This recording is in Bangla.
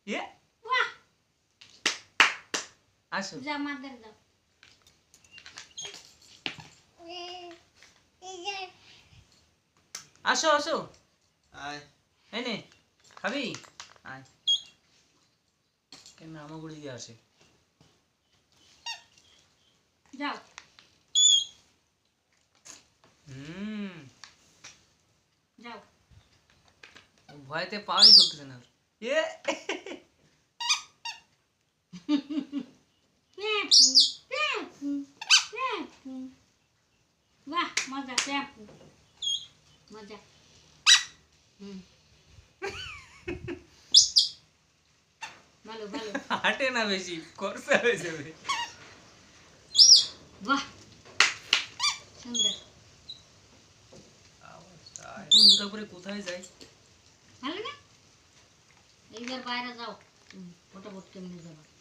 এ বাহ আসো যা মাদের দাও আসো আসো আয় এই নে খাবি আয় কেন আমাগুড়ি দিয়ে আসে যাও যাও ভয়তে পাওয়াই চলতেছে না এ বাহ মজা ট্যাপু মজা ভালো ভালো হাঁটে না বেশি খরচা হয়ে যাবে বাহ সুন্দর তারপরে কোথায় যাই ভালো না এইবার বাইরে যাও ফটাফট কেমনে যাবা